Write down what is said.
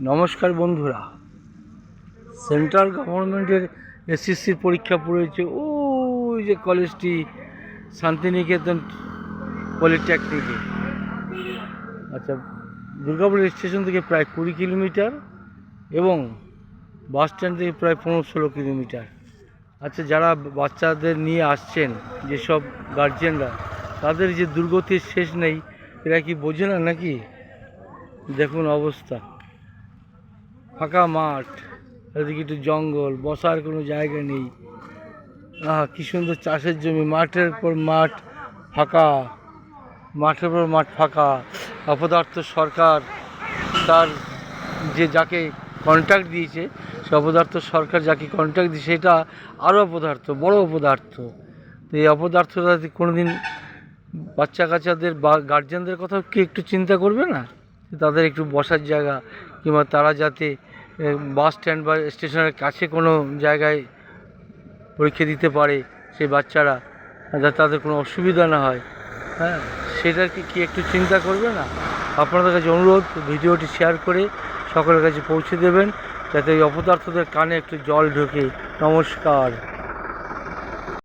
নমস্কার বন্ধুরা, সেন্ট্রাল গভর্নমেন্টের এসএসসির পরীক্ষা পড়েছে ওই যে কলেজটি শান্তিনিকেতন পলিটেকনিকে। আচ্ছা, দুর্গাপুর স্টেশন থেকে প্রায় 20 কিলোমিটার এবং বাস স্ট্যান্ড থেকে প্রায় 15-16 কিলোমিটার। আচ্ছা, যারা বাচ্চাদের নিয়ে আসছেন, যেসব গার্জেনরা, তাদের যে দুর্গতির শেষ নেই, এরা কি বোঝে না নাকি? দেখুন অবস্থা, ফাঁকা মাঠ, এদিকে একটু জঙ্গল, বসার কোনো জায়গা নেই। কি সুন্দর চাষের জমি, মাঠের পর মাঠ ফাঁকা, মাঠের পর মাঠ ফাঁকা। অপদার্থ সরকার তার যাকে কন্ট্রাক্ট দিয়েছে, সে অপদার্থ সরকার যাকে কন্ট্রাক্ট দিয়েছে সেটা আরও অপদার্থ, বড় অপদার্থ। তো এই অপদার্থটা কোনোদিন বাচ্চা কাচ্চাদের বা গার্জেনদের কথা কি একটু চিন্তা করবে না? তাদের একটু বসার জায়গা, কিংবা তারা যাতে বাস স্ট্যান্ড বা স্টেশনের কাছে কোনো জায়গায় পরীক্ষা দিতে পারে, সেই বাচ্চারা, যাতে তাদের কোনো অসুবিধা না হয়। হ্যাঁ, সেটার কি একটু চিন্তা করবে না? আপনাদের কাছে অনুরোধ, ভিডিওটি শেয়ার করে সকলের কাছে পৌঁছে দেবেন, যাতে এই অপদার্থদের কানে একটু জল ঢোকে। নমস্কার।